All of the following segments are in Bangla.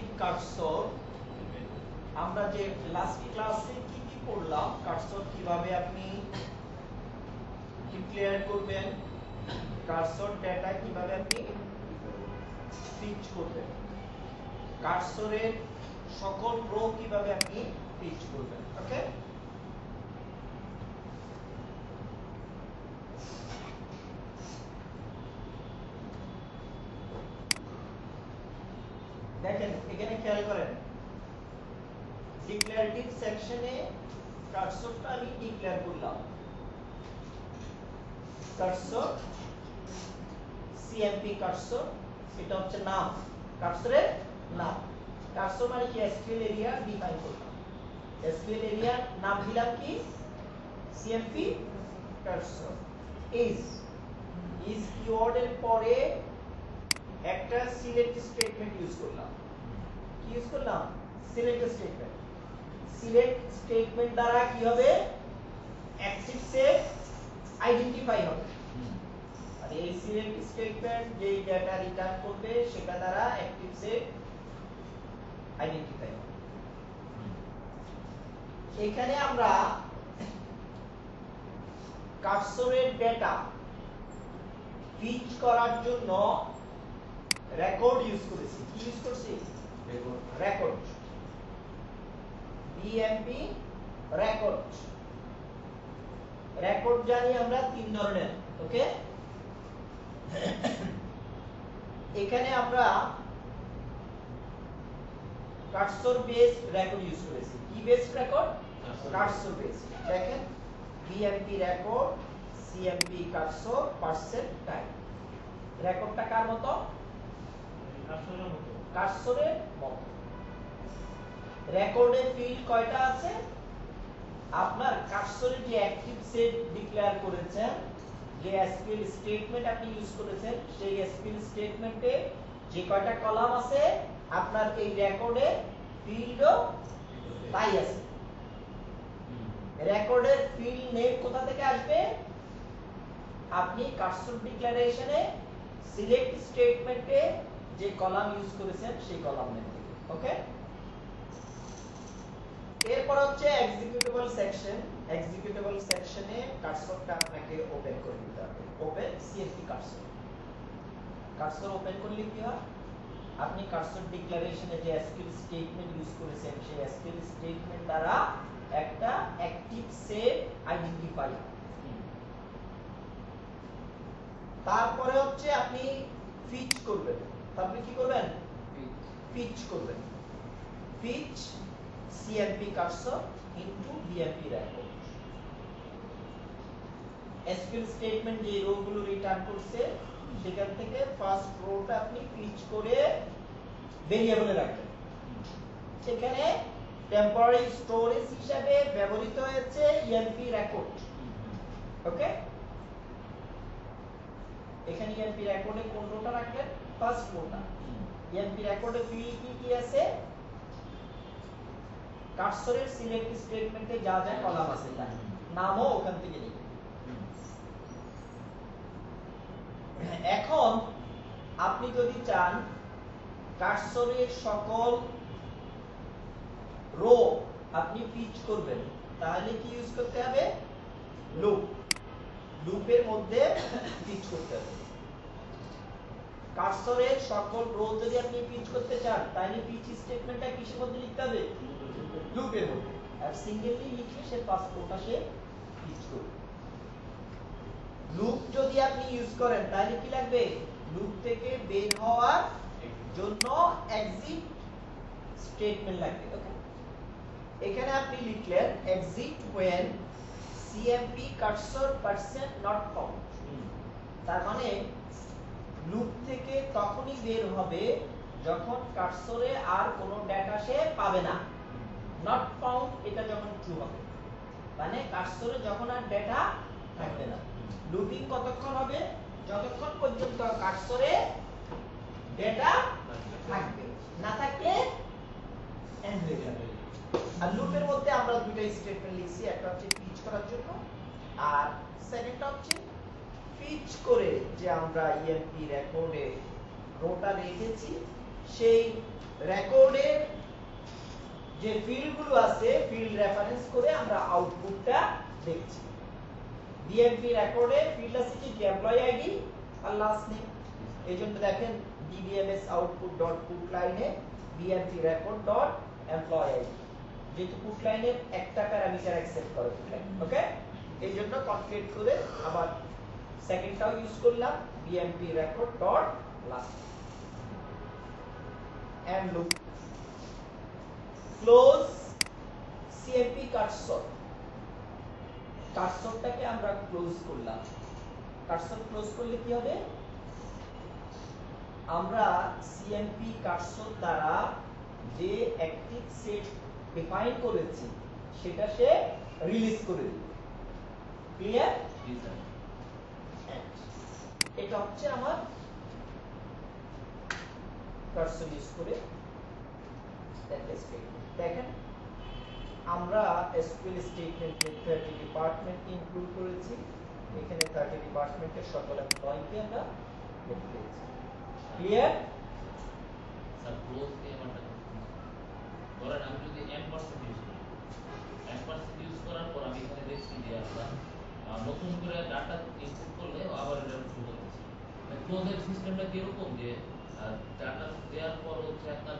অ্যাক্টিভ কার্সর আমরা যে লাস্ট ক্লাসে কি কি পড়লাম, কার্সর কিভাবে আপনি ডিক্লেয়ার করবেন, কার্সর ডেটা কিভাবে আপনি ফিচ করবেন, কার্সরের সকল রো কিভাবে আপনি ফিচ করবেন। ওকে, দেখেন এখানে খেয়াল করেন, ডিক্লারেটিভ সেকশনে কার্সরটা আমি ডিক্লেয়ার করলাম, কার্সর সিএমপি কার্সর, এটা হচ্ছে নাম, কার্সরের নাম। কার্সর মানে কি, এসকিউএল এরিয়া ডিফাইন করলাম, এসকিউএল এরিয়ার নাম দিলাম কি, সিএমপি কার্সর। ইজ কিওয়ার্ডের পরে একটা সিলেক্ট স্টেটমেন্ট ইউজ করলাম। কি ইউজ করলাম? Select statement. সিলেক্ট স্টেটমেন্ট দ্বারা কি হবে, অ্যাক্টিভ সেট আইডেন্টিফাই হবে। আর এই সিলেক্ট স্টেটমেন্ট যেই ডেটা রিটার্ন করবে সেটা দ্বারা অ্যাক্টিভ সেট আইডেন্টিফাই হবে। এখানে আমরা কার্সরের ডেটা ফিচ করার জন্য রেকর্ড ইউজ করেছি। কি ইউজ করছি? Record, BMP record. রেকর্ড জানি আমরা তিন ধরনের। ওকে, এখানে আমরা কার্সর বেসড রেকর্ড ইউজ করেছি। কি বেসড রেকর্ড? Cursor based. দেখেন, BMP record, CMP cursor, percent time. রেকর্ডটা কার মতো? কার্সরের মতো। কার্সরের মতো। রেকর্ডে ফিল্ড কয়টা আছে? আপনার কার্সরে যে অ্যাক্টিভ সেট ডিক্লেয়ার করেছেন, যে এসকিউএল স্টেটমেন্ট আপনি ইউজ করেছেন, সেই এসকিউএল স্টেটমেন্টে যে কয়টা কলাম আছে, আপনার এই রেকর্ডে ফিল্ডও তাই আছে। রেকর্ডের ফিল্ড নেম কোথা থেকে আসবে? আপনি কার্সর ডিক্লারেশনে সিলেক্ট স্টেটমেন্টে যে কলাম ইউজ করেছেন সেই কলাম নেম থেকে। ওকে, এরপর হচ্ছে এক্সিকিউটেবল সেকশন। এক্সিকিউটেবল সেকশনে কার্সরটা আপনাকে ওপেন করে দিতে হবে। Open CMP cursor. Cursor open করলে কি হয়, আপনি কার্সর ডিক্লারেশনে যে এসকিউএল স্টেটমেন্ট ইউজ করেছেন সেই এসকিউএল স্টেটমেন্ট দ্বারা একটা অ্যাক্টিভ সেট আইডেন্টিফাই। তারপরে হচ্ছে আপনি ফিচ করবেন। তারপরে কি করবেন? ফিচ করবেন। Fetch CMP cursor into BMP record. SQL statement যে রো গুলো রিটার্ন করছে সেখান থেকে ফার্স্ট রোটা আপনি ফিচ করে ভেরিয়েবলে রাখবেন। সেখানে টেম্পোরারি স্টোরেজ হিসেবে ব্যবহৃত হয়েছে ইএমপি রেকর্ড। ওকে, এখানে ইএমপি রেকর্ডে কোন রোটা রাখবেন? First rota. ইএমপি রেকর্ডে ফিল্ড কি কি আছে? কার্সরের সিলেক্ট স্টেটমেন্টে যা যা কলাম আছে তাই নামও ওখান থেকে নিয়ে। এখন আপনি যদি চান কার্সরের সকল রো আপনি ফিচ করবেন, তাহলে কি ইউজ করতে হবে? লুপ। লুপের মধ্যে ফিচ করতে হবে। কার্সরের সকল রো যদি আপনি ফিচ করতে চান তাহলে ফিচ স্টেটমেন্টটা কিসের মধ্যে লিখতে হবে? লুপের মধ্যে। আর সিঙ্গেললি লিখলে সে ফার্স্ট রোটা সে ফিচ করবে। লুপ যদি আপনি ইউজ করেন তাহলে কি লাগবে? লুপ থেকে বের হওয়ার জন্য এক্সিট স্টেটমেন্ট লাগবে। ওকে, এখানে আপনি লিখলেন exit when cmp cursor percent not found। তার মানে লুপ থেকে তখনই বের হবে যখন কার্সরে আর কোনো ডেটা সে পাবে না। নট ফাউন্ড এটা যখন ট্রু হবে, মানে কার্সরে যখন আর ডেটা থাকবে না। লুপিং কতক্ষণ হবে? যতক্ষণ পর্যন্ত কার্সরে ডেটা থাকবে, না থাকলে এন্ড হয়ে যাবে। আর লুপের মধ্যে আমরা দুটো স্টেটমেন্ট লিখছি, একটা হচ্ছে ফিচ করার জন্য আর সেকেন্ডটা হচ্ছে ফিচ করে যে আমরা ইএমপি রেকর্ডে রোটা রেখেছি সেই রেকর্ডের যে ফিল্ডগুলো আছে ফিল্ড রেফারেন্স করে আমরা আউটপুটটা দেখছি। ডিএমপি রেকর্ডে ফিল্ড আছে কি এমপ্লয়ি আইডি আর লাস্ট নেম। এইজন্য দেখেন ডিবিএমএস আউটপুট ডট পুট লাইনে DMP record dot employee ID, যেহেতু পুট লাইনে একটা প্যারামিটার অ্যাকসেপ্ট করে পুট লাইন। ওকে, এইজন্য কনফিগার করে আবার সেকেন্ডটাও ইউজ করলাম DMP record dot last end loop close CMP cursor. কার্সরটাকে আমরা ক্লোজ করলাম। কার্সর ক্লোজ করলে কি হবে? আমরা সিএমপি কার্সর দ্বারা যে অ্যাক্টিভ সেট ডিফাইন করেছি সেটা সে রিলিজ করে দিবে। ক্লিয়ার? এটা হচ্ছে আমার কার্সর ইউজ করে দেখেন আমরা এসকিউএল স্টেটমেন্টে 30 ডিপার্টমেন্ট ইনক্লুড করেছি। এখানে 30 ডিপার্টমেন্টের সকল এমপ্লয়িকে আমরা লিখে দিয়েছি। ক্লিয়ার? স্যার ক্লোজ দিয়ে আমরা ধরেন আমি যদি n% ইউজ করি, n% ইউজ করার পর আমি এখানে দেখছি যে আমরা নতুন করে ডাটা ইনপুট করলে আবার এটা শুরু করতেছি। ক্লোজের সিস্টেমটা কি এরকম যে ডাটা দেওয়ার পর হচ্ছে আপনার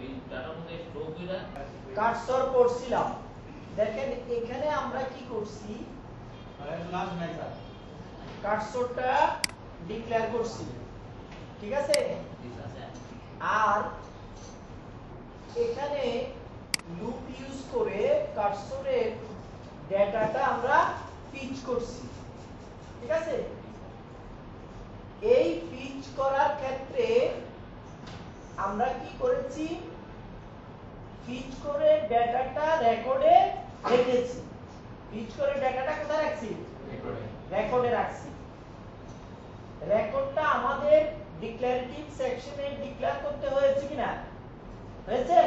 এই ডাটার মধ্যে ফ্লো কইরা কার্সর করছিলাম। দেখেন এখানে আমরা কি করছি, লাস্ট নাই স্যার, কার্সরটা ডিক্লেয়ার করছি, ঠিক আছে? আর এখানে লুপ ইউজ করে কার্সরের ডেটাটা আমরা পিচ করছি, ঠিক আছে? এই পিচ করার ক্ষেত্রে আমরা কি করেছি, পিচ করে ডেটাটা রেকর্ডে রেখেছি। পিচ করে ডেটাটা কোথায় রাখছি? রেকর্ডে রাখছি। রেকর্ডটা আমাদের ডিক্লারেটিভ সেকশনে ডিক্লেয়ার করতে হয়েছে কিনা? হয়েছে?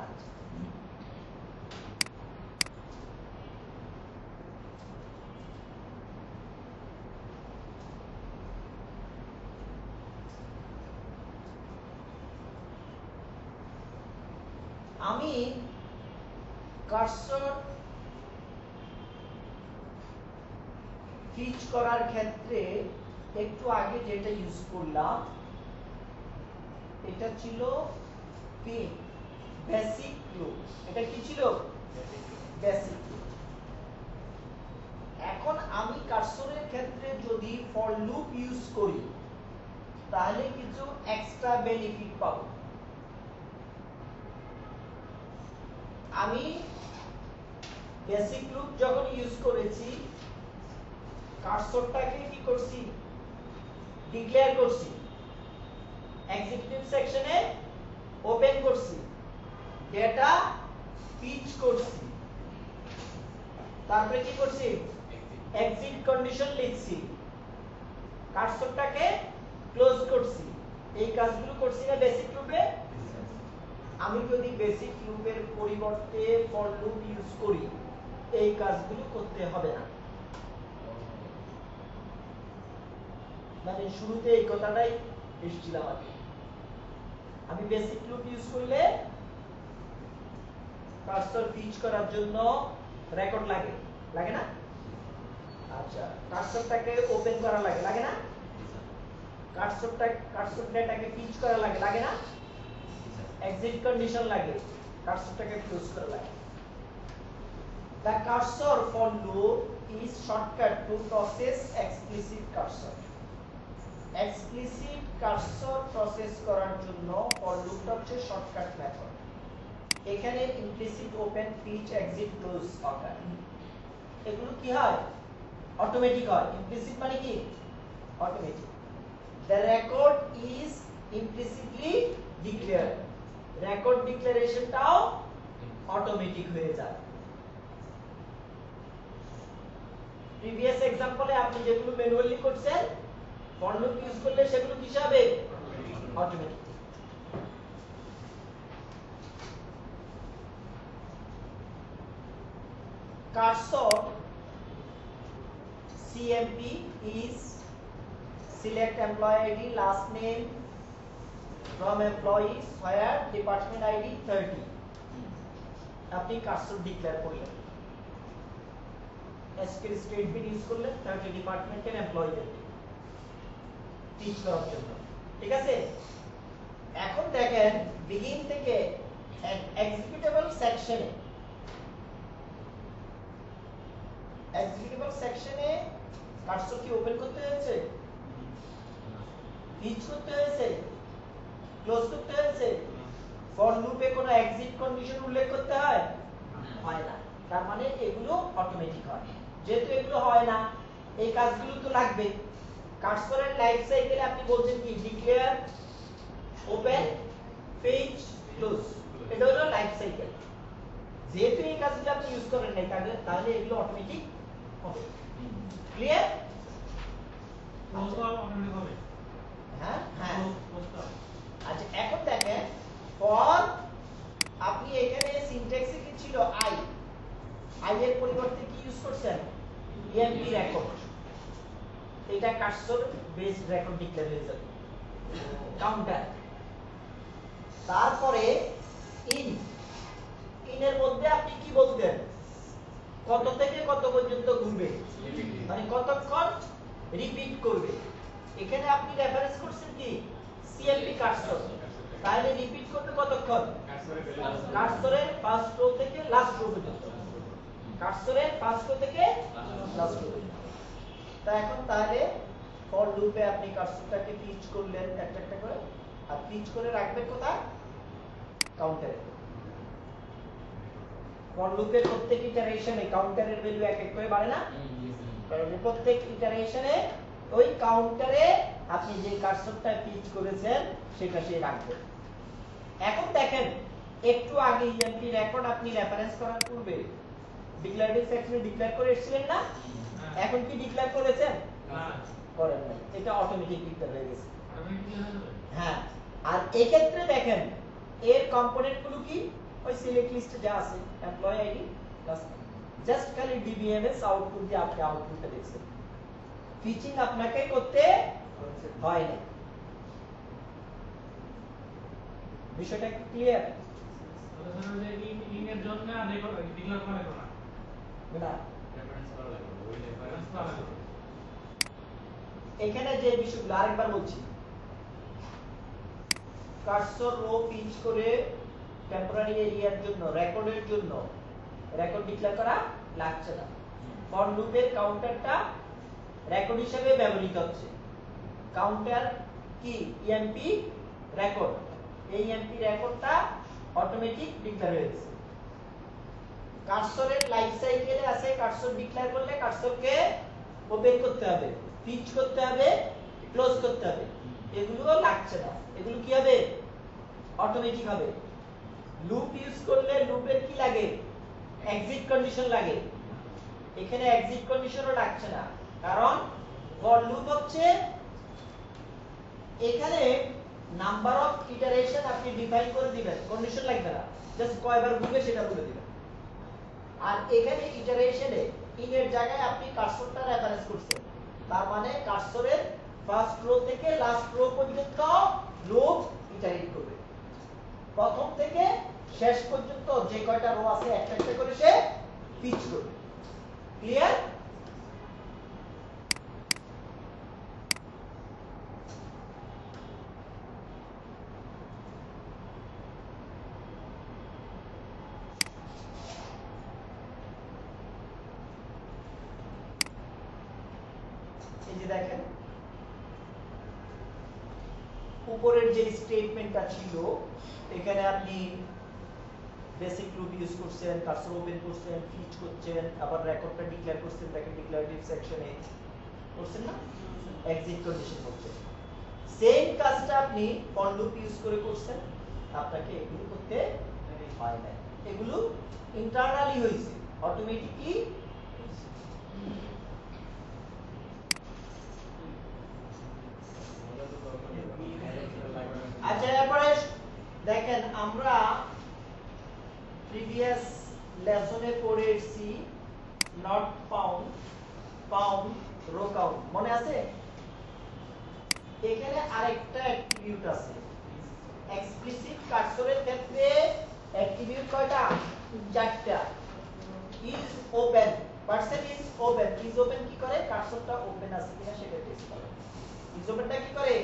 আচ্ছা, আমি কার্সর পিচ করার ক্ষেত্রে একটু আগে যেটা ইউজ করলাম এটা ছিল বেসিক লুপ। এটা কি ছিল? Basic loop. এখন আমি কার্সরের ক্ষেত্রে যদি ফর লুপ ইউজ করি তাহলে কিছু এক্সট্রা বেনিফিট পাবো। আমি বেসিক লুপ যখন ইউজ করেছি কার্সরটাকে কি করছি? ডিক্লেয়ার করছি, এক্সিকিউটিভ সেকশনে ওপেন করছি, ডেটা পিচ করছি, তারপরে কি করছি? এক্সিট কন্ডিশন লিখছি, কার্সরটাকে ক্লোজ করছি। এই কাজগুলো করছি না বেসিক লুপে? আমি যদি বেসিক লুপের পরিবর্তে ফর লুপ ইউজ করি এই কাজগুলো করতে হবে না। মানে শুরুতে এই কথাটাই এসেছিলাম আগে। আমি বেসিক লুপ ইউজ করলে কার্সর পিচ করার জন্য রেকর্ড লাগে, লাগে না? আচ্ছা, কার্সরটাকে ওপেন করা লাগে, লাগে না? কার্সর ডেটাকে পিচ করা লাগে, লাগে না? এক্সিট কন্ডিশন লাগে, কার্সরটাকে ক্লোজ করা লাগে। The cursor for loop is shortcut to process explicit cursor. Explicit cursor process করার জন্য for loop হচ্ছে শর্টকাট মেথড। এখানে implicit open pitch exit close order এগুলো কি হয়? অটোমেটিক হয়। implicit মানে কি? Automatic. The record is implicitly declared. Record ডিক্লারেশনটাও অটোমেটিক হয়ে যায়। প্রিভিয়াস এক্সাম্পলে আপনি যেগুলো ম্যানুয়ালি করছেন ফর লুপ ইউজ করলে সেগুলো কি হবে? Automatic. Cursor CMP is select employee ID, last name, from employees where department ID 30 আপনি কার্সর ডিক্লেয়ার করলেন এসকিউএল স্টেটমেন্ট ইউজ করলেন 30 ডিপার্টমেন্টের এমপ্লয়িদের টিচ করার জন্য ঠিক আছে এখন দেখেন বিগিন থেকে এক্সিকিউটেবল সেকশনে কার্সর কি ওপেন করতে হয়েছে টিচ করতে হয়েছে ক্লোজ করতে হয়েছে ফর লুপে কোনো এক্সিট কন্ডিশন উল্লেখ করতে হয় হয় না তার মানে এগুলো অটোমেটিক হয় যেহেতু এগুলো হয় না এই কাজগুলো তো লাগবে কার্সরের লাইফ সাইকেলে আপনি বলছেন কি ডিক্লেয়ার ওপেন পেজ ক্লোজ এটা হলো লাইফ সাইকেল যেহেতু এই কাজগুলো আপনি ইউজ করেন নাই তাহলে এগুলো অটোমেটিক হবে ক্লিয়ার হ্যাঁ হ্যাঁ আচ্ছা এখন দেখেন ফর আপনি এখানে সিনট্যাক্সে কি ছিল আই এর পরিবর্তে কি ইউজ করছেন ইএমপি রেকর্ড এটা কার্সর বেসড রেকর্ড ডিক্লেয়ার হয়ে যাবে কাউন্টার তারপরে ইনের মধ্যে আপনি কি বলতেন কত থেকে কত পর্যন্ত ঘুরবে মানে কতক্ষণ রিপিট করবে এখানে আপনি রেফারেন্স করছেন কি সিএমপি কার্সর তাহলে রিপিট করবে কতক্ষণ কার্সরের ফার্স্ট রো থেকে লাস্ট রো পর্যন্ত কার্সরের ফার্স্ট রো থেকে লাস্ট রো পর্যন্ত তা এখন তাহলে ফর লুপে আপনি কার্সরটাকে পিচ করলেন একটা একটা করে আর পিচ করে রাখবেন কোথায় কাউন্টারে ফর লুপের প্রত্যেক ইটারেশনে কাউন্টারের ভ্যালু এক এক করে বাড়ে না কারণ প্রত্যেক ইটারেশনে ওই কাউন্টারে আপনি যে কার্সরটা পিচ করেছেন সেটা সে রাখবে এখন দেখেন একটু আগে ইএমপি রেকর্ড আপনি রেফারেন্স করার পূর্বে ডিক্লারেটিভ সেকশনে ডিক্লেয়ার করে এসেছিলেন না এখন কি ডিক্লেয়ার করেছেন না করেন না এটা অটোমেটিক ডিক্লেয়ার হয়ে গেছে হ্যাঁ আর এই ক্ষেত্রে দেখেন এর কম্পোনেন্টগুলো কি ওই সিলেক্ট লিস্টে যা আছে এমপ্লয়ি আইডি প্লাস জাস্ট খালি ডিবিএমএস আউটপুট দিয়ে আপনি আউটপুটটা দেখছেন ফিচিং আপনাকে করতে হয় না বিষয়টা কি ক্লিয়ার ইনের জন্য ডিক্লেয়ার করা লাগবে না না রেফারেন্স করা লাগবে ওই রেফারেন্স করা লাগবে এখানে যে বিষয়গুলো আরেকবার বলছি কার্সর রো পিচ করে টেম্পোরারি এরিয়ার জন্য রেকর্ডের জন্য রেকর্ড ডিক্লেয়ার করা লাগছে না ফর লুপের কাউন্টারটা রেকর্ড হিসেবে ব্যবহৃত হচ্ছে কাউন্টার কি ইএমপি রেকর্ড এই ইএমপি রেকর্ডটা অটোমেটিক ডিক্লেয়ার হয়ে গেছে কার্সরের লাইফ সাইকেলে আছে কার্সর ডিক্লেয়ার করলে কার্সরকে ওপেন করতে হবে পিচ করতে হবে ক্লোজ করতে হবে এগুলো লাগছে না এগুলো কি হবে অটোমেটিক হবে লুপ ইউজ করলে লুপের কি লাগে এক্সিট কন্ডিশন লাগে এখানে এক্সিট কন্ডিশনও লাগছে না কারণ ফর লুপ হচ্ছে এখানে নাম্বার অফ ইটারেশন আপনি ডিফাইন করে দিবেন কন্ডিশন লাগবে না জাস্ট কয়বার ঘুরবে সেটা বলে দিবেন আর এখানে ইটারেশনে ইনের জায়গায় আপনি কার্সরটা রেফারেন্স করছেন তার মানে কার্সরের ফার্স্ট রো থেকে লাস্ট রো পর্যন্ত লুপ ইটারেট করবে প্রথম থেকে শেষ পর্যন্ত যে কয়টা রো আছে একটা একটা করে সে পিচ করবে ক্লিয়ার এই যে দেখেন উপরের যে স্টেটমেন্টটা ছিল এখানে আপনি বেসিক লুপ ইউজ করছেন কার্সর ওপেন করছেন ফিচ করছেন আবার রেকর্ডটা ডিক্লেয়ার করছেন দেখেন ডিক্লারেটিভ সেকশনে করছেন না এক্সিট কন্ডিশন করছেন সেম কাজটা আপনি ফর লুপ ইউজ করে করছেন আপনাকে এগুলো করতে হয় না এগুলো ইন্টারনালি হইছে অটোমেটিকলি আচ্ছা এরপরে দেখেন আমরা প্রিভিয়াস লেসনে পড়ে এসেছি নট ফাউন্ড রো কাউন্ট মনে আছে এখানে আরেকটা অ্যাট্রিবিউট আছে এক্সপ্লিসিট কার্সরের ক্ষেত্রে অ্যাট্রিবিউট কয়টা? চারটা। Is open, person is open. Is open কি করে? কার্সরটা ওপেন আছে কিনা সেটা টেস্ট করে। ইজ ওপেনটা কি করে?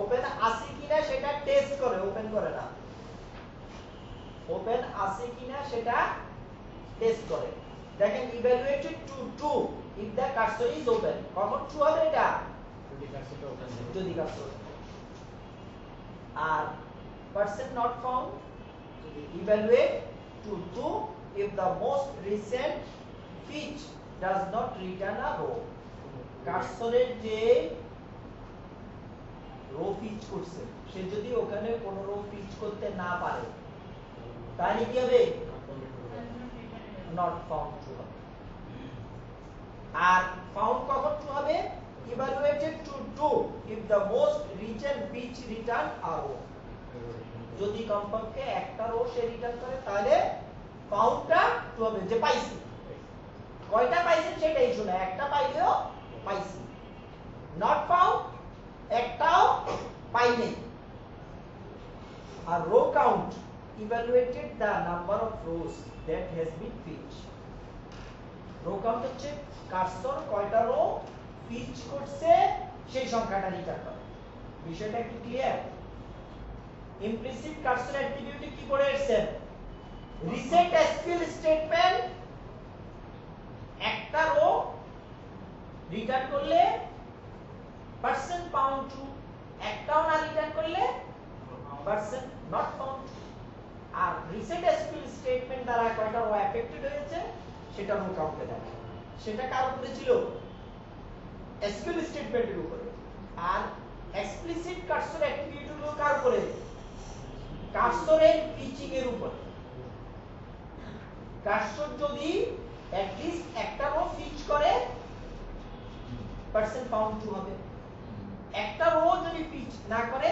ওপেন আছে কিনা সেটা টেস্ট করে, ওপেন করে না। ওপেন আছে কিনা সেটা টেস্ট করে। দেখেন evaluated to true if the cursor is open. কখন ট্রু হবে এটা? যদি কার্সর। আর person not found evaluate to true if the most recent fetch does not return a row. কার্সরের যে রো ফিচ করছে সে যদি ওখানে কোনো রো ফিচ করতে না পারে তাহলে কি হবে? নট ফাউন্ড ট্রু হবে। আর ফাউন্ড কখন ট্রু হবে? evaluated to true if the most recent fetch return a row. যদি কমপক্ষে একটা রো সে রিটার্ন করে তাহলে ফাউন্ডটা ট্রু হবে, যে পাইছি। কয়টা পাইছেন সেটা ইস্যু না, একটা পাইলেও পাইছি। নট ফাউন্ড একটাও পাইনি। আর row count evaluated the number of rows that has been fetch. Row count হচ্ছে কার্সর কয়টা রো ফিচ করছে সেই সংখ্যাটা রিটার্ন করে। বিষয়টা একটু ক্লিয়ার? ইমপ্লিসিট কার্সর অ্যাট্রিবিউটে কি করে এসেছে? রিসেট এসকিউএল স্টেটমেন্ট একটা রো রিটার্ন করলে পারসন ফাউন্ড ট্রু, একটাও না রিটার্ন করলে পারসন নট ফাউন্ড। আর রিসেট এসকিউএল স্টেটমেন্ট দ্বারা কয়টা রো এফেক্টেড হয়েছে সেটা রো কাউন্টে দেখায়। সেটা কার উপরে ছিল? এসকিউএল স্টেটমেন্টের উপরে। আর এক্সপ্লিসিট কার্সর অ্যাট্রিবিউট হলো কার উপরে? কার্সরের পিচিং এর উপর। কার্সর যদি at least একটা রো ফিচ করে পারসন ফাউন্ড ট্রু হবে। একটা রো যদি ফিচ না করে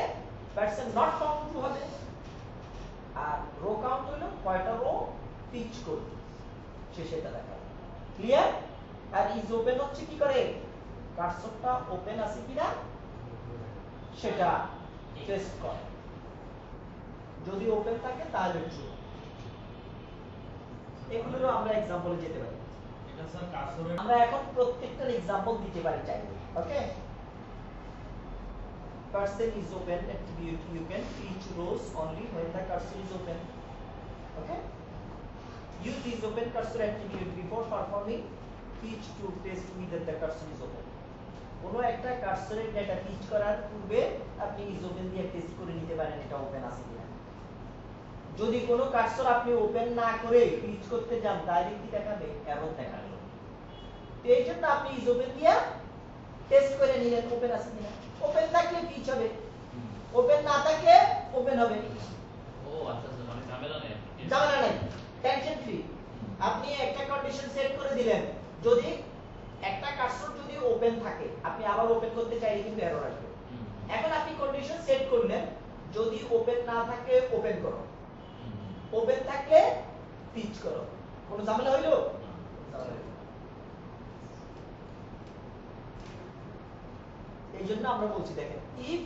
পারসন নট ফাউন্ড ট্রু হবে। আর রো কাউন্ট হলো কয়টা রো ফিচ করবে সে সেটা দেখাবে। ক্লিয়ার? আর ইজ ওপেন হচ্ছে কি করে? কার্সরটা ওপেন আছে কিনা সেটা টেস্ট করে। যদি ওপেন থাকে তাহলে ট্রু। এগুলো আমরা एग्जांपले যেতে পারি। এটা স্যার কার্সরের আমরা এখন প্রত্যেকটার एग्जांपल দিতে পারি চাইলে। ওকে? Cursor is open attribute you can fetch rows only when the cursor is open. Okay? Use is open cursor attribute before performing fetch to test whether the cursor is open. কোনো একটা কার্সরের ডেটা ফিচ করার পূর্বে আপনি is open দিয়ে টেস্ট করে নিতে পারেন এটা ওপেন আছে কিনা। যদি কোনো কার্সর আপনি ওপেন না করে ফিচ করতে যান তাহলে কি দেখাবে? এরর দেখাবে। তো এই জন্য আপনি ইজ ওপেন দিয়ে টেস্ট করে নিলেন ওপেন আছে কিনা। ওপেন থাকলে ফিচ হবে, ওপেন না থাকলে ওপেন হবে। ও আচ্ছা আচ্ছা, মানে ঝামেলা নেই। ঝামেলা নেই, টেনশন ফ্রি। আপনি একটা কন্ডিশন সেট করে দিলেন, যদি একটা কার্সর যদি ওপেন থাকে আপনি আবার ওপেন করতে চাইলে কিন্তু এরর আসবে। এখন আপনি কন্ডিশন সেট করলেন, যদি ওপেন না থাকে ওপেন করো, ওপেন থাকলে ফিচ করো। কোনো ঝামেলা হইলো? এইজন্য আমরা বলছি দেখেন if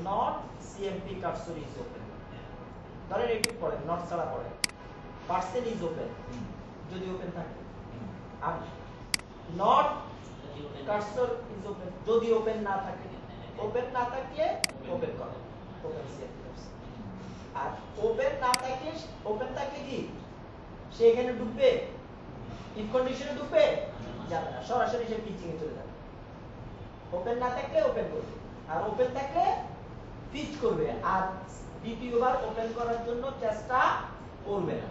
not cmp cursor is open, ধরেন একটু পড়েন, নট ছাড়া পড়েন, পার্সন ইজ ওপেন যদি ওপেন থাকে, are not cursor is open যদি ওপেন না থাকে। ওপেন না থাকলে ওপেন করো, ওপেন cmp cursor। আর ওপেন না থাকলে, ওপেন থাকলে কি সে এখানে ঢুকবে? ইফ কন্ডিশনে ঢুকবে? যাবে না, সরাসরি সে পিচিং এ চলে যাবে। ওপেন না থাকলে ওপেন করবে, আর ওপেন থাকলে ফিচ করবে, আর দ্বিতীয়বার ওপেন করার জন্য চেষ্টা করবে না।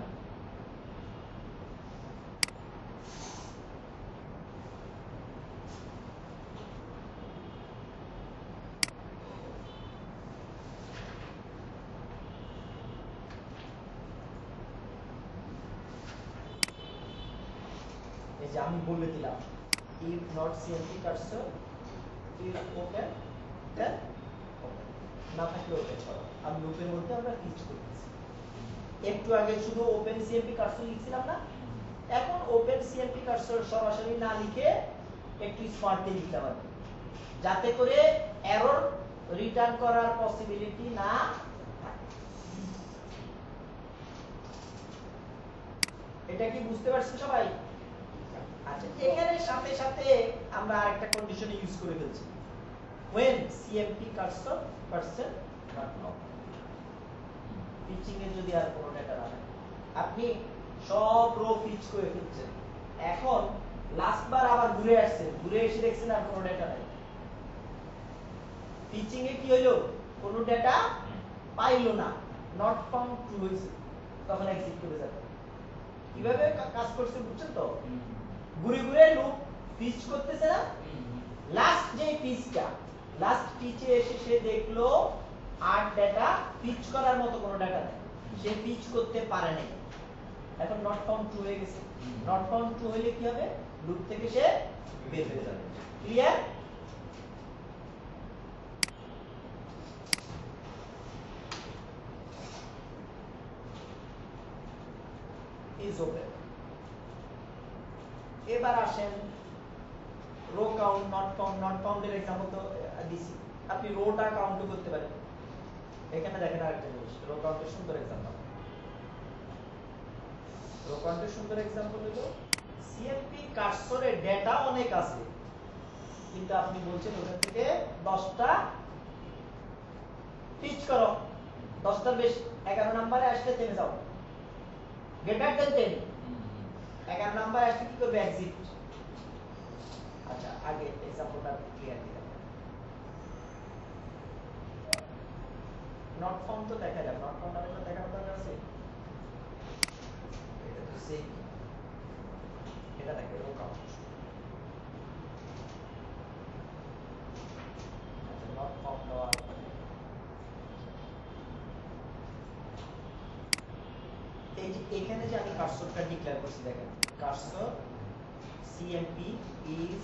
এই যে আমি বলে দিলাম if not cmp cursor is open then open, না থাকলে ওপেন করো। আমি ওপেন বলতে আমরা ফিচ করতেছি। একটু আগে শুধু ওপেন cmp cursor লিখছিলাম না, এখন ওপেন cmp cursor সরাসরি না লিখে একটু স্মার্টলি লিখতে হবে, যাতে করে এরর রিটার্ন করার পসিবিলিটি না থাকে। এটা কি বুঝতে পারছেন সবাই? আচ্ছা, এখানে সাথে সাথে আমরা আরেকটা কন্ডিশন ইউজ করে ফেলছি, when cmp cursor person not known, fetching এ যদি আর কোনো ডেটা না থাকে, আপনি সব রো পিচ করে ফেলছেন, এখন লাস্ট বার আবার ঘুরে আসছেন, ঘুরে এসে দেখছেন আর কোনো ডেটা নাই, পিচিং এ কি হলো, কোনো ডেটা পাইলো না, নট ফাউন্ড ট্রু হইছে, তখন এক্সিট করে যাবে। কিভাবে কাজ করছে বুঝছেন তো? ঘুরে ঘুরে লুপ পিচ করতেছে না, লাস্ট যে পিচটা, লাস্ট পিচে এসে সে দেখলো আর ডেটা পিচ করার মতো কোনো ডেটা নেই, সে পিচ করতে পারে নাই, এখন নট ফাউন্ড ট্রু হয়ে গেছে। নট ফাউন্ড ট্রু হলে কি হবে, লুপ থেকে সে বের হয়ে যাবে। ক্লিয়ার? Is open. এবার আসেন row count, not count. Not কাউন্টের एग्जांपल তো দিছি, আপনি রোটা কাউন্ট করতে পারেন। এখানে দেখেন আরেকটা জিনিস, রো কাউন্টের সুন্দর एग्जांपल। রো কাউন্টের সুন্দর एग्जांपल হলো সিএমপি কার্সরে ডেটা অনেক আছে, কিন্তু আপনি বলছেন ওখান থেকে 10টা পিচ করো, 10টার বেশি 11 নম্বরে আসলে থেমে যাও, গ্রেটার দেন 10, 11 নম্বরে আসলে কি করবে, এক্সিট। আচ্ছা, আগে एग्जांपलটা ক্লিয়ার দিলাম। নট ফাউন্ড তো দেখালাম, নট ফাউন্ড আরেকটা দেখার দরকার আছে, এটা তো সেম, এটা দেখে রো কাউন্ট। আচ্ছা, নট ফাউন্ড দেওয়ার পরে এই যে এখানে যে আমি কার্সরটা ডিক্লেয়ার করছি, দেখেন cursor CMP is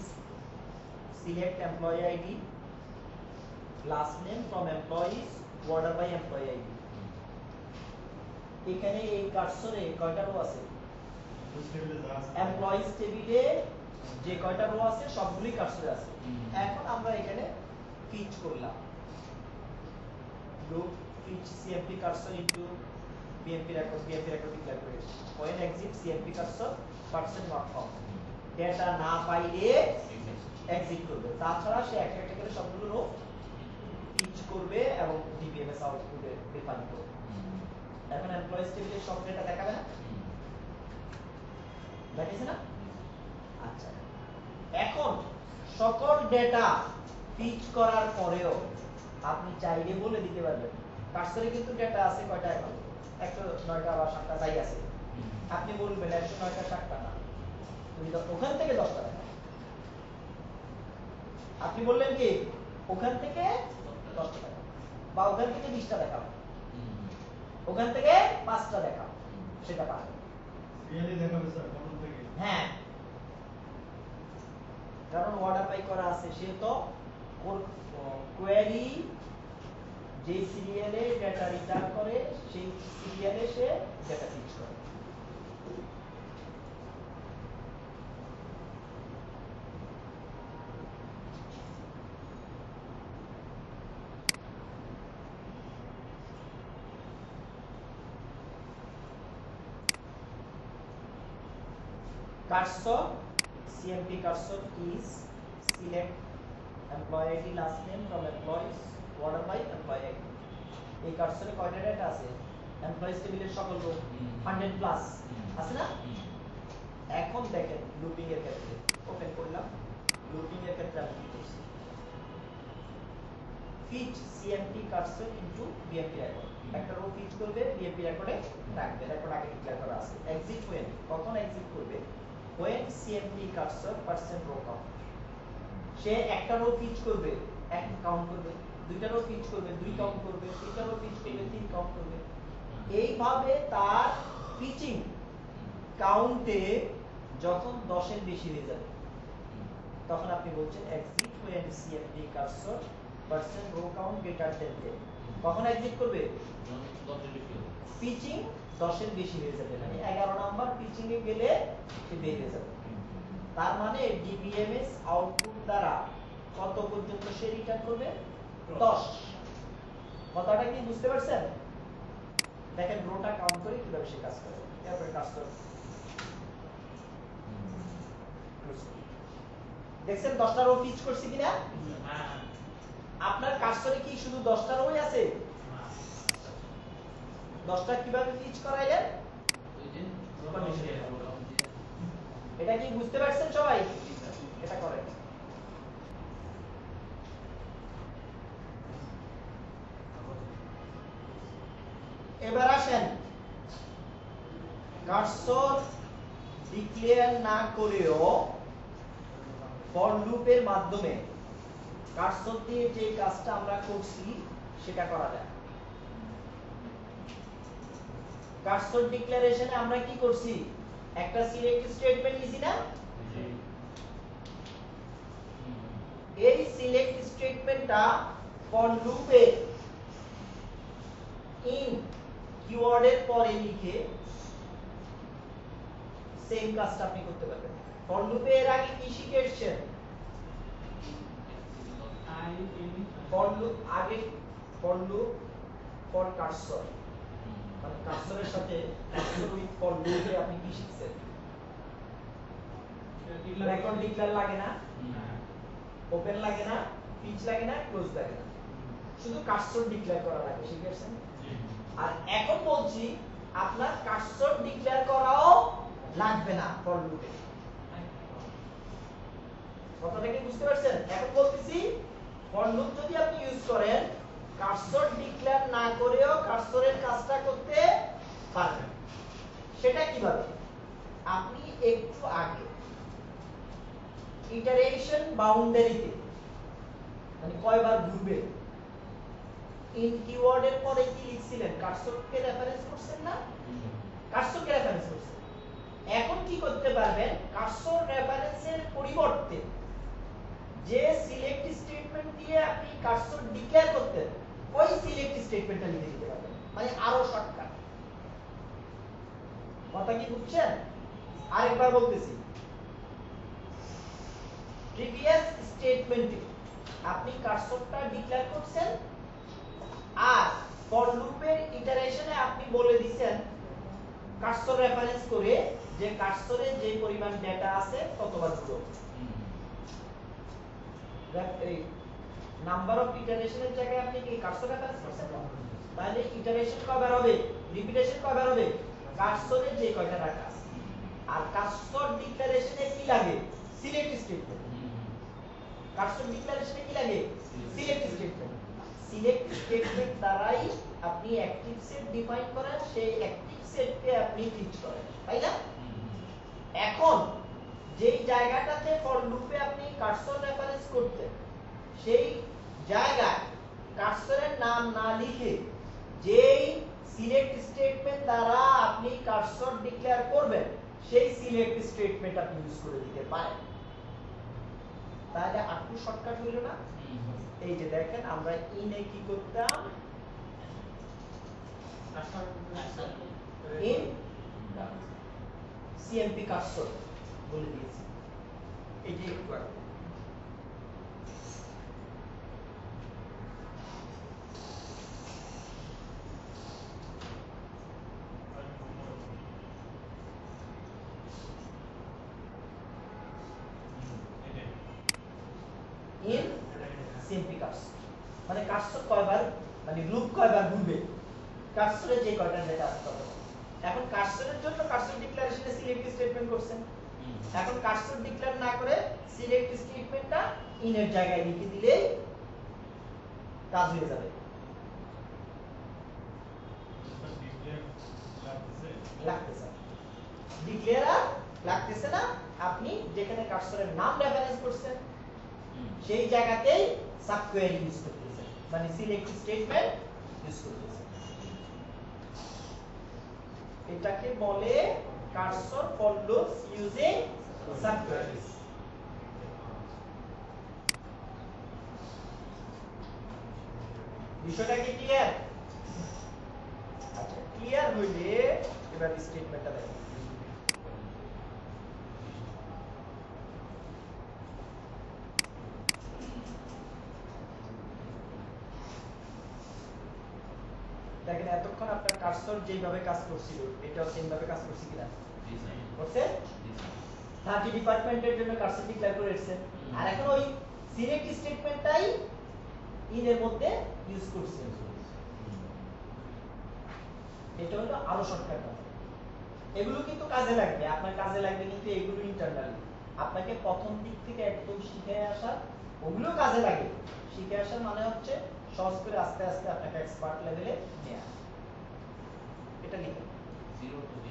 select employee ID, last name from employees, order by employee ID. এখানে এই কার্সরে কয়টা রো আছে, এমপ্লয়িজ টেবিলে যে কয়টা রো আছে সবগুলি কার্সরে আছে। এখন আমরা এখানে পিচ করলাম, loop fetch CMP cursor into BMP record, BMP record declare করে when exit CMP cursor percent not found, data না পাইলে এক্সিট করবে, তাছাড়া সে একটা একটা করে সবগুলো রো পিচ করবে এবং ডিবিএমএস আউটপুটে ডিফাইন করবে। এখন এমপ্লয়িজ টেবিলের সব ডেটা দেখাবে না, দেখাইছে না? আচ্ছা, এখন সকল ডেটা পিচ করার পরেও আপনি চাইলে বলে দিতে পারবেন, কার্সরে কিন্তু ডেটা আছে কয়টা, এখন 109টা বা 7টা যাই আছে, আপনি বলবেন 109টা 7টা না, তুমি তো ওখান থেকে 10টা দেখাও। আপনি বললেন কি ওখান থেকে 10টা দেখাও, বা ওখান থেকে 20টা দেখাও, ওখান থেকে 5টা দেখাও, সেটা পারবে। রিয়েলি দেখাবে স্যার কখন থেকে? হ্যাঁ, কারণ অর্ডার বাই করা আছে, সে তো কোয়েরি যে সিরিয়ালে ডেটা রিটার্ন করে সেই সিরিয়ালে সে ডেটা পিচ করে। Cursor, CMP cursor is select employee ID last name from employees, order by employee ID. এই কার্সরে কয়টা ডেটা আছে, এমপ্লয়িজ টেবিলের সকল রো 100 প্লাস আছে না? এখন দেখেন লুপিং এর ক্ষেত্রে ওপেন করলাম, লুপিং এর ক্ষেত্রে আমি কি করছি, fetch CMP cursor into BMP record, একটা রো ফিট করবে, বিএমপি রেকর্ডে রাখবে, রেকর্ড আগে ডিক্লেয়ার করা আছে। এক্সিট ওয়েন, কখন এক্সিট করবে, when cmp cursor percent row count, সে একটা রো পিচ করবে, এক কাউন্ট করবে, দুইটা রো পিচ করবে, দুই কাউন্ট করবে, তিনটা রো পিচ করবে, তিন কাউন্ট করবে। এইভাবে তার পিচিং কাউন্টে যখন 10 এর বেশি হয়ে যাবে তখন আপনি বলছেন exit when cmp cursor percent row count greater than 10, কখন এক্সিট করবে, পিচিং 10 এর বেশি হয়ে যাবে, মানে 11 নাম্বার পিচিং এ গেলে সে বের হয়ে যাবে। তার মানে ডিবিএমএস আউটপুট দ্বারা কত পর্যন্ত সে রিটার্ন করবে, 10 কথাটা কি বুঝতে পারছেন দেখেন রোটা কাউন্ট করে কিভাবে সে কাজ করে এরপরে কাজ করে দেখছেন 10টা রো পিচ করছি কিনা হ্যাঁ আপনার কার্সরে কি শুধু 10টা রোই আছে 10টা কিভাবে পিচ করাইলেন ওই যে এটা কি বুঝতে পারছেন সবাই এটা করেন এবার আসেন কার্সর ডিক্লেয়ার না করেও ফর লুপের মাধ্যমে কার্সর দিয়ে যে কাজটা আমরা করছি সেটা করা যায় কার্সর ডিক্লারেশনে আমরা কি করছি একটা সিলেক্ট স্টেটমেন্ট নিছি না এই সিলেক্ট স্টেটমেন্টটা ফর লুপে ইন কিওয়ার্ডের পরে লিখে সেম কাজটা আপনি করতে পারবেন ফর লুপে এর আগে কি শিখে এসেছেন ফর লুপ আগে ফর লুপ ফর কার্সর মানে কার্সরের সাথে কার্সর উইথ ফর লুপে আপনি কি শিখছেন রেকর্ড ডিক্লেয়ার লাগে না ওপেন লাগে না পিচ লাগে না ক্লোজ লাগে না শুধু কার্সর ডিক্লেয়ার করা লাগে শিখেছেন আর এখন বলছি আপনার কার্সর ডিক্লেয়ার করাও লাগবে না ফর লুপে কথাটা কি বুঝতে পারছেন এখন বলতেছি ফর লুপ যদি আপনি ইউজ করেন কার্সর ডিক্লেয়ার না করেও কার্সরের কাজটা করতে পারবেন সেটা কিভাবে আপনি একটু আগে ইটারেশন বাউন্ডারিতে মানে কয়বার ঘুরবে ইন কিওয়ার্ডের পরে কি লিখছিলেন কার্সরকে রেফারেন্স করছেন না কার্সরকে রেফারেন্স করছেন এখন কি করতে পারবেন কার্সর রেফারেন্সের পরিবর্তে যে সিলেক্ট স্টেটমেন্ট দিয়ে আপনি কার্সর ডিক্লেয়ার করতেন ওই সিলেক্ট স্টেটমেন্টটা লিখে দিতে পারবেন মানে আরো শর্টকাট কথা কি বুঝছেন আরেকবার বলতেছি প্রিভিয়াস স্টেটমেন্টে আপনি কার্সরটা ডিক্লেয়ার করছেন আর ফর লুপের ইটারেশনে আপনি বলে দিবেন কার্সর রেফারেন্স করে যে কার্সরে যে পরিমাণ ডেটা আছে ততবার ঘুরো এই নাম্বার অফ ইটারেশনের জায়গায় আপনি কি কার্সর রেফারেন্স করছেন না তাহলে ইটারেশন কয়বার হবে রিপিটেশন কয়বার হবে কার্সরে যে কয়টা ডাটা আছে আর কার্সর ডিক্লারেশনে কি লাগে সিলেক্ট স্টেটমেন্ট কার্সর ডিক্লারেশনে কি লাগে সিলেক্ট স্টেটমেন্ট সিলেক্ট স্টেটমেন্ট দ্বারাই আপনি অ্যাকটিভ সেট ডিফাইন করেন সেই অ্যাকটিভ সেটকে আপনি ফিচ করেন তাই না এখন যেই জায়গাটাতে ফর লুপে আপনি কার্সর রেফারেন্স করতেন সেই জায়গায় কার্সরের নাম না লিখে যেই সিলেক্ট স্টেটমেন্ট দ্বারা আপনি কার্সর ডিক্লেয়ার করবেন সেই সিলেক্ট স্টেটমেন্ট আপনি ইউজ করে দিতে পারেন তাহলে একটু শর্টকাট হইল না এই যে দেখেন আমরা ইনে কি করতাম ইন সিএমপি কার্সর বলে দিয়েছি এই যে একটু আগে ইন সিএমপি কার্সর মানে কার্সর কয়বার মানে লুপ কয়বার ঘুরবে কার্সরে যে কয়টা ডেটা আছে তত এখন কার্সরের জন্য কার্সর ডিক্লারেশনে সিলেক্ট স্টেটমেন্ট করছেন এখন কার্সর ডিক্লেয়ার না করে সিলেক্ট স্টেটমেন্টটা ইনের জায়গায় লিখে দিলেই কাজ হয়ে যাবে লাগতেছে ডিক্লেয়ার লাগতেছে না আপনি যেখানে কার্সরের নাম রেফারেন্স করছেন সেই জায়গাতেই সাবকোয়েরি ইউজ করতেছেন মানে সিলেক্ট স্টেটমেন্ট ইউজ করতেছেন এটাকে বলে কার্সর ফর লুপস ইউজিং সাবকোয়েরিজ বিষয়টা কি ক্লিয়ার আচ্ছা ক্লিয়ার হইলে এবার স্টেটমেন্টটা দেখো এতক্ষণ আপনার কার্সর যেভাবে কাজ করছিল এটাও সেম ভাবে কাজ করছে কিনা জি স্যার করছে জি স্যার 30 ডিপার্টমেন্টের জন্য কার্সর ডিক্লেয়ার করে এসেছেন আর এখন ওই সিলেক্ট স্টেটমেন্টটাই ইনের মধ্যে ইউজ করছে এটা হলো আরো শর্টকাট এগুলো কিন্তু কাজে লাগবে আপনার কাজে লাগবে কিন্তু এগুলো ইন্টারনালি আপনাকে প্রথম দিক থেকে একদম শিখে আসা ওগুলো কাজে লাগে শিখে আসার মানে হচ্ছে সহজ করে আস্তে আস্তে আপনাকে এক্সপার্ট লেভেলে নিয়ে আসা এটা লিখুন 0 to b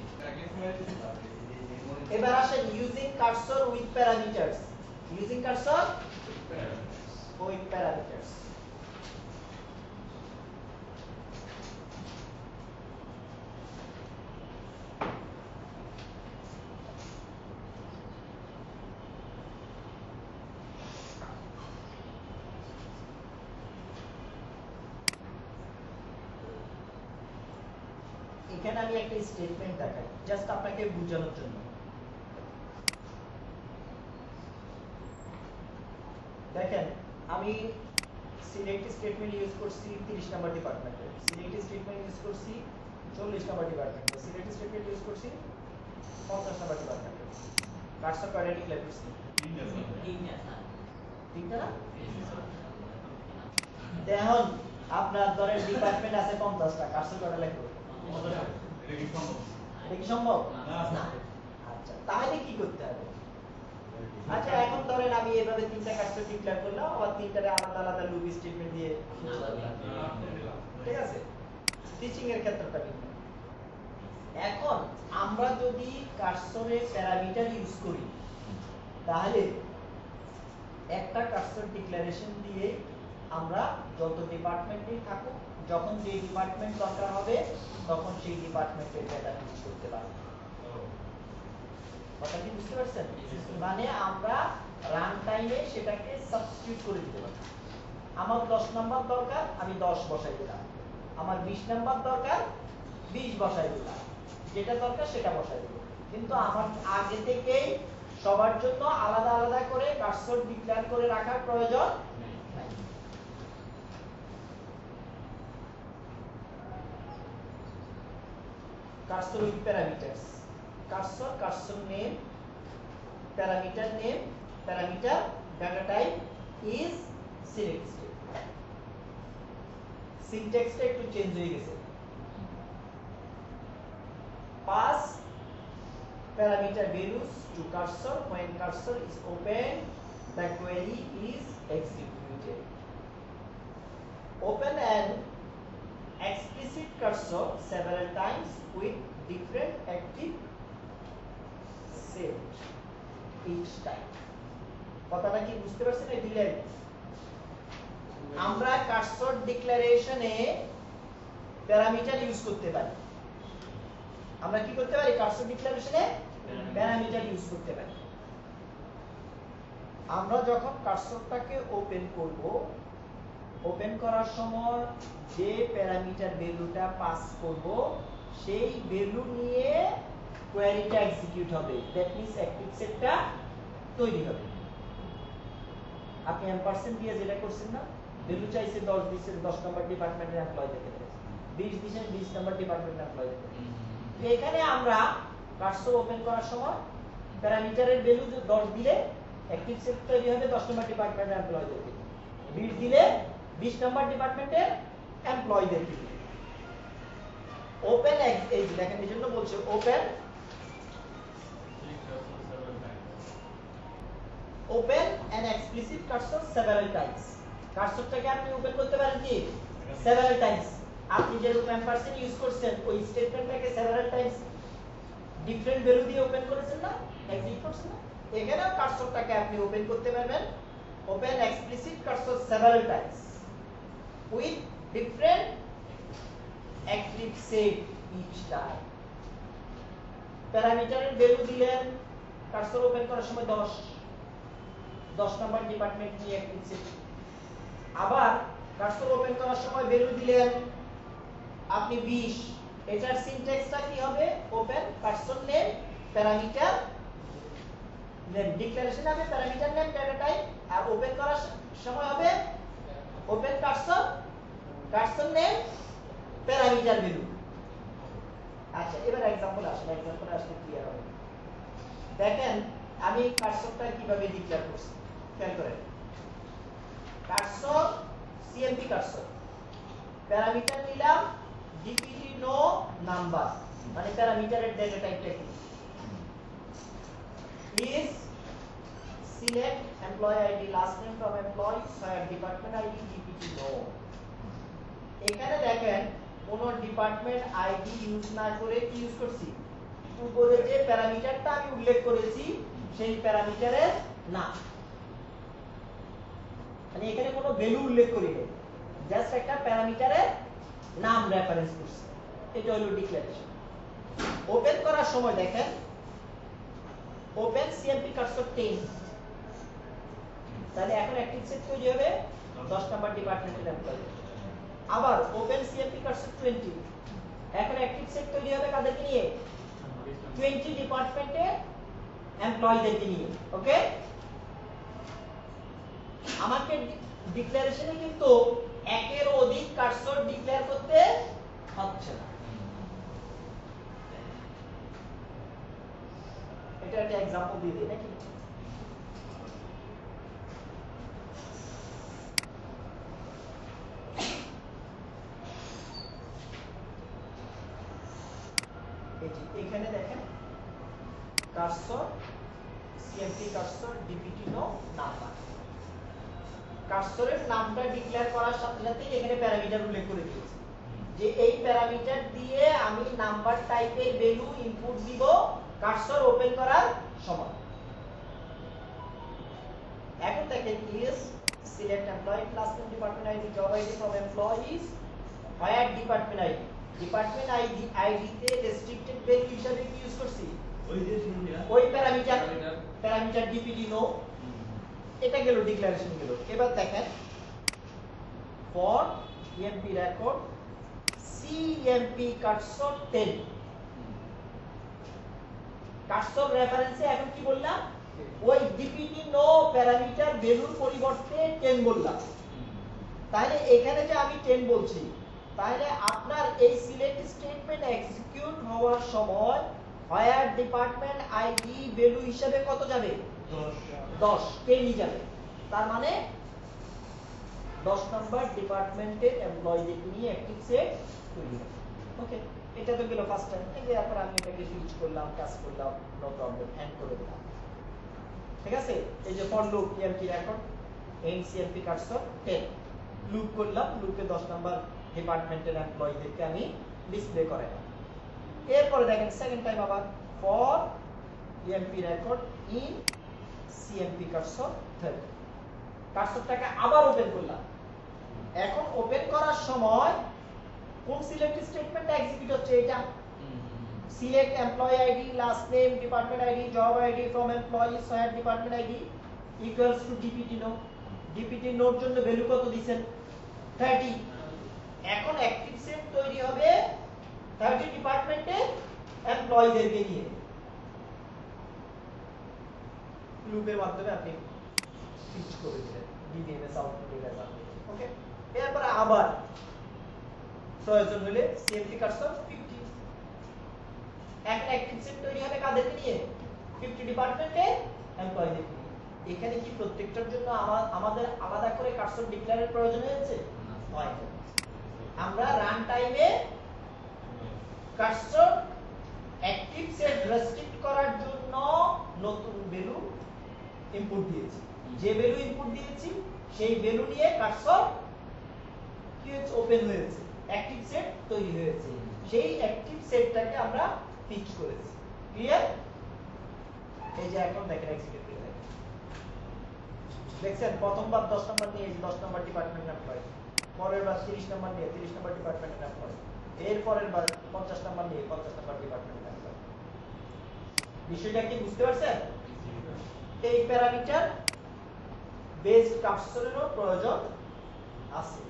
এবার আসেন using cursor with parameters using cursor with parameters এখানে আমি একটা স্টেটমেন্ট দেখাই জাস্ট আপনাকে বোঝানোর জন্য দেখেন আমি সিলেক্ট স্টেটমেন্ট ইউজ করছি 30 নাম্বার ডিপার্টমেন্টে সিলেক্ট স্টেটমেন্ট ইউজ করছি 40 নাম্বার ডিপার্টমেন্টে সিলেক্ট স্টেটমেন্ট ইউজ করছি 50 নাম্বার ডিপার্টমেন্টে কার্সর কয়টা ডিক্লেয়ার করছি তিনটা না দেখুন আপনার ধরেন ডিপার্টমেন্ট আছে 50টা কার্সর কয়টা লাগবে এটা কি সম্ভব না আচ্ছা তাহলে কি করতে হবে আচ্ছা এখন ধরেন আমি এইভাবে তিনটা কার্সর ডিক্লেয়ার করলাম আবার তিনটারে আলাদা আলাদা লুপ স্টেটমেন্ট দিয়ে ঠিক আছে টিচিং এর ক্ষেত্রটা কিন্তু এখন আমরা যদি কার্সরে প্যারামিটার ইউজ করি তাহলে একটা কার্সর ডিক্লারেশন দিয়ে আমরা যত ডিপার্টমেন্টেই থাকুক যখন যে ডিপার্টমেন্ট দরকার হবে তখন সেই ডিপার্টমেন্টের ডেটা ইউজ করতে পারব কথা কি বুঝতে পারছেন মানে আমরা রান টাইমে সেটাকে সাবস্টিটিউট করে দিতে পারি আমার 10 নাম্বার দরকার আমি 10 বসাই দিলাম আমার 20 নাম্বার দরকার 20 বসাই দিলাম যেটা দরকার সেটা বসাই দিলাম কিন্তু আমার আগে থেকেই সবার জন্য আলাদা আলাদা করে কার্সর ডিক্লেয়ার করে রাখার প্রয়োজন নাই cursor with parameters cursor name parameter data type is select state syntax টা একটু চেঞ্জ হয়ে গেছে pass parameter values to cursor when cursor is open the query is executed open an explicit cursor several times with different active set each time কথাটা কি বুঝতে পারছেন এই দিলেন আমরা কার্সর ডিক্লারেশনে প্যারামিটার ইউজ করতে পারি আমরা কি করতে পারি কার্সর ডিক্লারেশনে প্যারামিটার ইউজ করতে পারি আমরা যখন কার্সরটাকে ওপেন করব ওপেন করার সময় যে প্যারামিটার ভ্যালুটা পাস করব সেই ভ্যালু নিয়ে কোয়েরিটা এক্সিকিউট হবে দ্যাট মিন্স অ্যাক্টিভ সেটটা তৈরি হবে আপনি এমপারসেন্ট দিয়ে যেটা করছেন না ভ্যালু চাইছে 10 দিছেন 10 নম্বর ডিপার্টমেন্টের এমপ্লয়িদের ক্ষেত্রে 20 দিছেন 20 নম্বর ডিপার্টমেন্টের এমপ্লয়িদের ক্ষেত্রে এখানে আমরা কার্সর ওপেন করার সময় প্যারামিটারের ভ্যালু 10 দিলে অ্যাক্টিভ সেট তৈরি হবে 10 নম্বর ডিপার্টমেন্টের এমপ্লয়িদের ক্ষেত্রে 20 দিলে 20 নম্বর ডিপার্টমেন্টের এমপ্লয়িদের ক্ষেত্রে ওপেন এই দেখেন এজন্য বলছে open open an explicit cursor several times কার্সরটাকে আপনি ওপেন করতে পারেন কি several times আপনি যেরকম এমপারসেন্ট ইউজ করছেন ওই স্টেটমেন্টটাকে several times ডিফারেন্ট ভ্যালু দিয়ে ওপেন করেছেন না এক্সিকিউট করছেন না এখানেও কার্সরটাকে আপনি ওপেন করতে পারবেন open explicit cursor several times with different active set each time প্যারামিটারের ভ্যালু দিলেন কার্সর ওপেন করার সময় 10 নাম্বার ডিপার্টমেন্ট নিয়ে অ্যাক্টিভ সেট আবার কার্সর ওপেন করার সময় ভ্যালু দিলেন আপনি 20 এটার সিনট্যাক্সটা কি হবে open cursor name parameter name declaration হবে প্যারামিটার নেম ডেটা টাইপ আর ওপেন করার সময় হবে open cursor name parameter value. আচ্ছা এবার एग्जांपल আসলে एग्जांपल আসলে ক্লিয়ার হবে। দেখেন আমি কার্সরটা কিভাবে ডিক্লেয়ার করছি খেয়াল করেন। কার্সর সিএমপি কার্সর প্যারামিটার নিলাম ডিপিটি নো নাম্বার মানে প্যারামিটারের ডেটা টাইপটা কি is select employee id last name from employee where department id dpt no। এখানে দেখেন কোন ডিপার্টমেন্ট আইডি ইউজ না করে কি ইউজ করছি উপরে যে প্যারামিটারটা আমি উল্লেখ করেছি সেই প্যারামিটারের নাম মানে এখানে কোনো ভ্যালু উল্লেখ করি নাই জাস্ট একটা প্যারামিটারের নাম রেফারেন্স করছি এটা হলো ডিক্লারেশন। ওপেন করার সময় দেখেন ওপেন সিএমপি কার্সর 10 তাহলে এখন অ্যাক্টিভ সেট তৈরি হবে 10 নাম্বার ডিপার্টমেন্টের এমপ্লয়ি। আবার ওপেন সিএমপি কার্সর 20 এখন অ্যাক্টিভ সেট তৈরি হবে কাদেরকে নিয়ে 20 ডিপার্টমেন্টের এমপ্লয়িদেরকে নিয়ে। ওকে আমাকে ডিক্লারেশনে কিন্তু একের অধিক কার্সর ডিক্লেয়ার করতে হচ্ছে না। এটা একটা एग्जांपल দিয়ে দেই নাকি এখানে দেখেন cursor CMP cursor DPT no number কার্সরের নামটা ডিক্লেয়ার করার সাথে সাথে এখানে প্যারামিটার উল্লেখ করে দিয়েছি যে এই প্যারামিটার দিয়ে আমি নাম্বার টাইপের ভ্যালু ইনপুট দিব কার্সর ওপেন করার সময়। এখন দেখেন is select employee class name department id job id from employees where department id তে restricted value হিসেবে কি ইউজ করছি ওই যে শুনলিয়া ওই প্যারামিটার ডিপিটি নো এটা গেল ডিক্লারেশন গেল। এবার দেখেন for emp record cmp cursor 10 cursor রেফারেন্সে এখন কি বললাম ওই ডিপিটি নো প্যারামিটার ভ্যালুর পরিবর্তে 10 বললাম। তাহলে এখানে যে আমি 10 বলছি তাহলে আপনার এই সিলেক্ট স্টেটমেন্ট এক্সিকিউট হওয়ার সময় হায়ার ডিপার্টমেন্ট আইডি ভ্যালু হিসেবে কত যাবে 10 10ই যাবে। তার মানে 10 নাম্বার ডিপার্টমেন্টের এমপ্লয়িদের নিয়ে অ্যাক্টিভ সেট তৈরি হবে। ওকে এটা তো গেল ফার্স্ট টাইম। এরপর আমি এটাকে সুইচ করলাম কাজ করলাম নো প্রবলেম এন্ড করে দিলাম। ঠিক আছে এই যে for loop emp record end cmp cursor 10 loop করলাম লুপে 10 নাম্বার ডিপার্টমেন্টের এমপ্লয়িদেরকে আমি ডিসপ্লে করাইলাম। এরপর দেখেন সেকেন্ড টাইম আবার for emp record in cmp cursor 30 কার্সরটাকে আবার ওপেন করলাম। এখন ওপেন করার সময় কোন সিলেক্ট স্টেটমেন্টটা এক্সিকিউট হচ্ছে এটা select employee id last name department id job id from employees where department id equals to dpt no dpt নোর জন্য ভ্যালু কত দিবেন 30। এখন অ্যাক্টিভ সেট তৈরি হবে 30 ডিপার্টমেন্টে এমপ্লয়িদেরকে নিয়ে লুপের মাধ্যমে আপনি সুইচ করে দিলেন ডিবিএমএস আউটপুট এর সাথে। ওকে এরপর আবার প্রয়োজন হলে সিএমপি কার্সর 50 একটা অ্যাক্টিভ সেট তৈরি হবে কাদেরকে নিয়ে 50 ডিপার্টমেন্টে এমপ্লয়িদের নিয়ে। এখানে কি প্রত্যেকটার জন্য আমাদের আলাদা করে কার্সর ডিক্লেয়ারের প্রয়োজন হয়েছে হয় না। আমরা রান টাইমে কার্সর অ্যাক্টিভ সেট রেস্ট্রিক্ট করার জন্য নতুন ভ্যালু ইনপুট দিয়েছি। যে ভ্যালু ইনপুট দিয়েছি সেই ভ্যালু নিয়ে কার্সর কি হচ্ছে ওপেন হয়েছে অ্যাক্টিভ সেট তৈরি হয়েছে। সেই অ্যাক্টিভ সেটটাকে আমরা পিচ করেছি। ক্লিয়ার? এই যে এখন দেখেন এক্সিকিউট করে দেখেন দেখছেন প্রথমবার 10 নাম্বার নিয়ে 10 নাম্বার ডিপার্টমেন্ট এমপ্লয়ি পরের বার 30 নাম্বার নিয়ে 30 নাম্বার ডিপার্টমেন্ট এমপ্লয়ি এর পরের বার 50 নাম্বার নিয়ে 50 নাম্বার ডিপার্টমেন্ট এমপ্লয়ি। বিষয়টা কি বুঝতে পারছেন? এই প্যারামিটার বেসড কার্সরেরও প্রয়োজন আছে।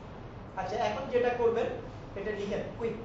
আচ্ছা এখন যেটা করবেন এটা লিখেন কুইক